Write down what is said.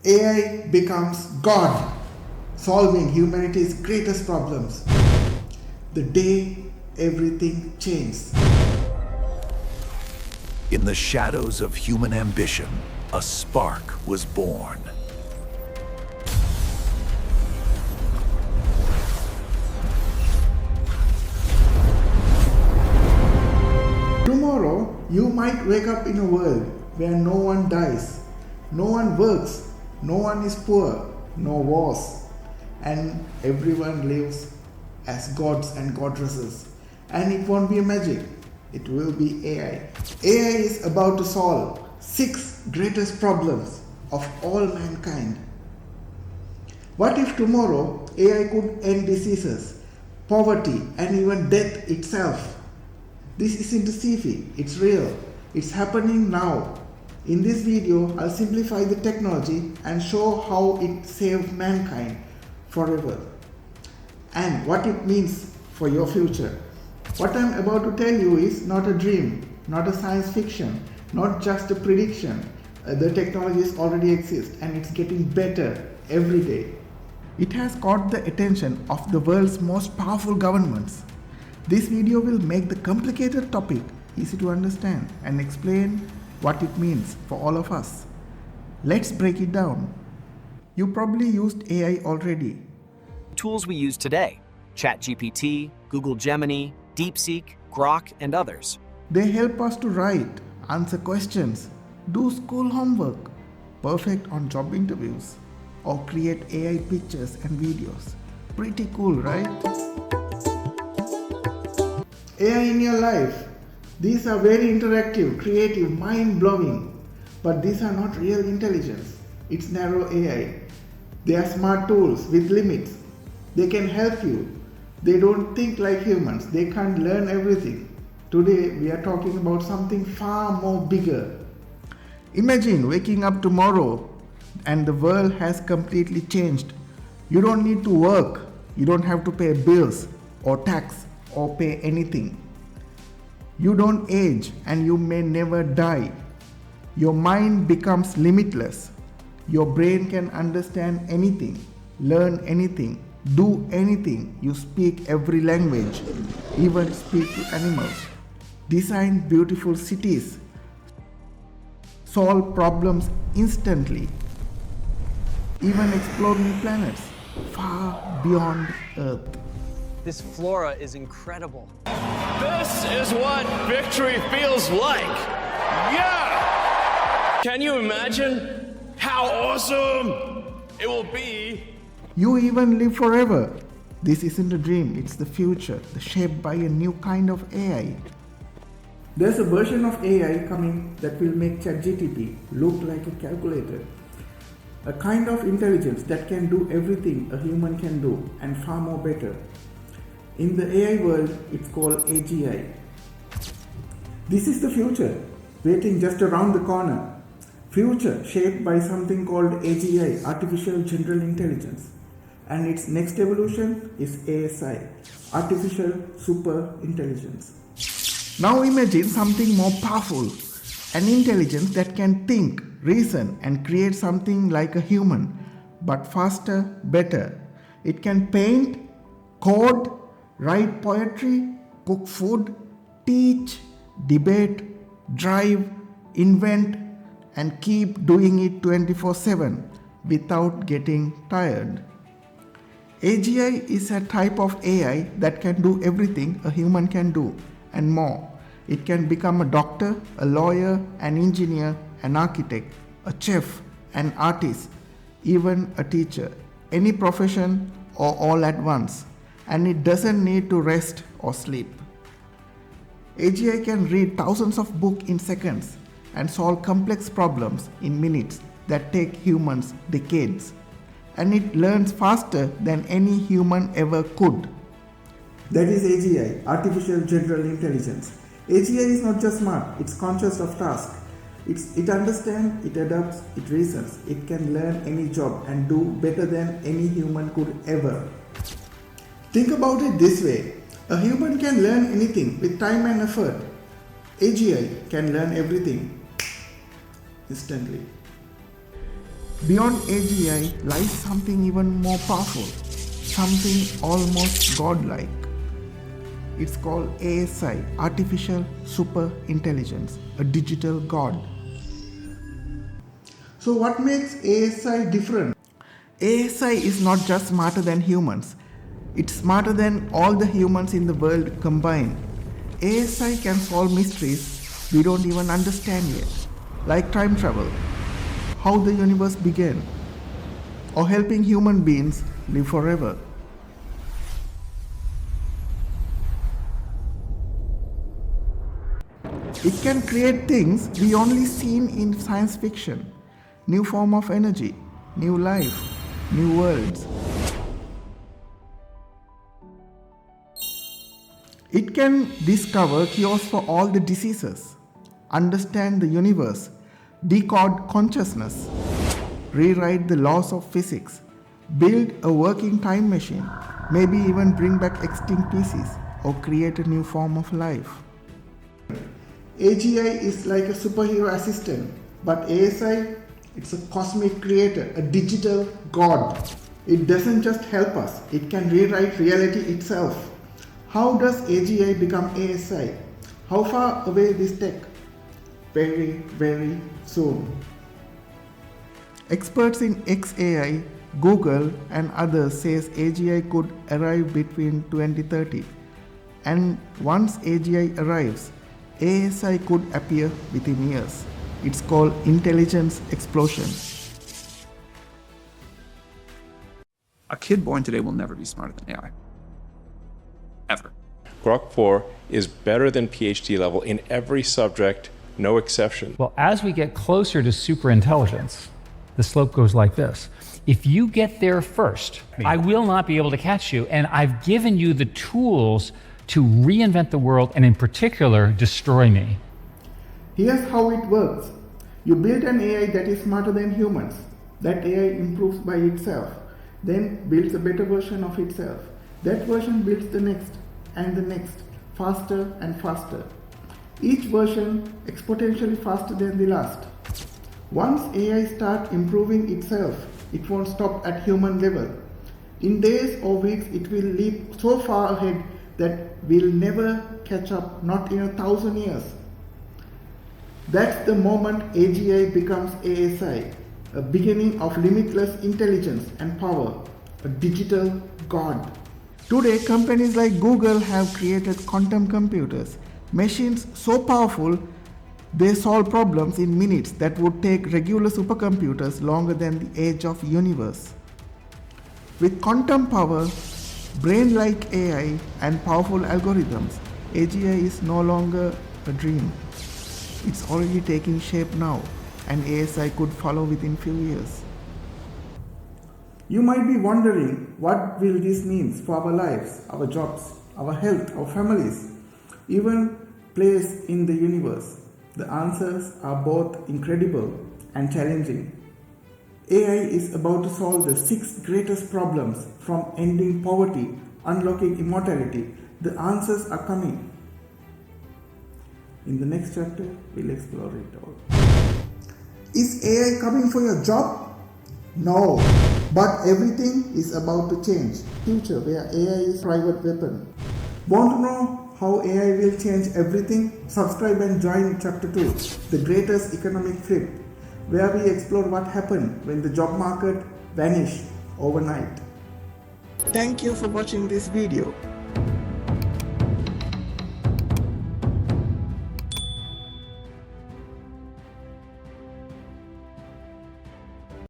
AI becomes God, solving humanity's greatest problems. The day everything changes. In the shadows of human ambition, a spark was born. Tomorrow, you might wake up in a world where no one dies, no one works, no one is poor, no wars, and everyone lives as gods and goddesses. And it won't be a magic, it will be AI. AI is about to solve 6 greatest problems of all mankind. What if tomorrow AI could end diseases, poverty, and even death itself? This isn't a sci-fi, it's real. It's happening now. In this video, I'll simplify the technology and show how it saves mankind forever and what it means for your future. What I'm about to tell you is not a dream, not a science fiction, not just a prediction. The technologies already exist and it's getting better every day. It has caught the attention of the world's most powerful governments. This video will make the complicated topic easy to understand and explain what it means for all of us. Let's break it down. You probably used AI already. Tools we use today: ChatGPT, Google Gemini, DeepSeek, Grok, and others. They help us to write, answer questions, do school homework, perfect on job interviews, or create AI pictures and videos. Pretty cool, right? AI in your life. These are very interactive, creative, mind-blowing. But these are not real intelligence. It's narrow AI. They are smart tools with limits. They can help you. They don't think like humans. They can't learn everything. Today we are talking about something far more bigger. Imagine waking up tomorrow and the world has completely changed. You don't need to work. You don't have to pay bills or tax or pay anything. You don't age and you may never die. Your mind becomes limitless. Your brain can understand anything, learn anything, do anything. You speak every language, even speak to animals. Design beautiful cities. Solve problems instantly. Even explore new planets far beyond Earth. This flora is incredible. This is what victory feels like. Yeah! Can you imagine how awesome it will be? You even live forever. This isn't a dream, it's the future, shaped by a new kind of AI. There's a version of AI coming that will make ChatGPT look like a calculator. A kind of intelligence that can do everything a human can do and far more better. In the AI world, it's called AGI. This is the future, waiting just around the corner. Future shaped by something called AGI, Artificial General Intelligence. And its next evolution is ASI, Artificial Superintelligence. Now imagine something more powerful, an intelligence that can think, reason, and create something like a human, but faster, better. It can paint, code, write poetry, cook food, teach, debate, drive, invent, and keep doing it 24/7 without getting tired. AGI is a type of AI that can do everything a human can do and more. It can become a doctor, a lawyer, an engineer, an architect, a chef, an artist, even a teacher, any profession or all at once. And it doesn't need to rest or sleep. AGI can read thousands of books in seconds and solve complex problems in minutes that take humans decades. And it learns faster than any human ever could. That is AGI, Artificial General Intelligence. AGI is not just smart, it's conscious of task. It understands, it adapts, it reasons. It can learn any job and do better than any human could ever. Think about it this way. A human can learn anything with time and effort. AGI can learn everything instantly. Beyond AGI lies something even more powerful, something almost godlike. It's called ASI, Artificial Superintelligence, a digital god. So what makes ASI different? ASI is not just smarter than humans, it's smarter than all the humans in the world combined. ASI can solve mysteries we don't even understand yet, like time travel, how the universe began, or helping human beings live forever. It can create things we only seen in science fiction, new form of energy, new life, new worlds. It can discover cures for all the diseases, understand the universe, decode consciousness, rewrite the laws of physics, build a working time machine, maybe even bring back extinct species or create a new form of life. AGI is like a superhero assistant, but ASI, it's a cosmic creator, a digital god. It doesn't just help us, it can rewrite reality itself. How does AGI become ASI? How far away this tech? Very, very soon. Experts in XAI, Google and others says AGI could arrive between 2030. And once AGI arrives, ASI could appear within years. It's called intelligence explosion. A kid born today will never be smarter than AI. Ever. Grok 4 is better than PhD level in every subject, no exception. Well, as we get closer to superintelligence, the slope goes like this. If you get there first, I will not be able to catch you, and I've given you the tools to reinvent the world and in particular, destroy me. Here's how it works. You build an AI that is smarter than humans. That AI improves by itself, then builds a better version of itself. That version builds the next and the next, faster and faster. Each version exponentially faster than the last. Once AI starts improving itself, it won't stop at human level. In days or weeks, it will leap so far ahead that we'll never catch up, not in 1,000 years. That's the moment AGI becomes ASI, a beginning of limitless intelligence and power, a digital god. Today, companies like Google have created quantum computers, machines so powerful they solve problems in minutes that would take regular supercomputers longer than the age of universe. With quantum power, brain-like AI and powerful algorithms, AGI is no longer a dream. It's already taking shape now, and ASI could follow within few years. You might be wondering, what will this mean for our lives, our jobs, our health, our families, even place in the universe? The answers are both incredible and challenging. AI is about to solve the 6 greatest problems, from ending poverty, unlocking immortality. The answers are coming. In the next chapter, we'll explore it all. Is AI coming for your job? No, but everything is about to change. Future where AI is private weapon. Want to know how AI will change everything? Subscribe and join chapter 2, the greatest economic flip, where we explore what happened when the job market vanished overnight. Thank you for watching this video.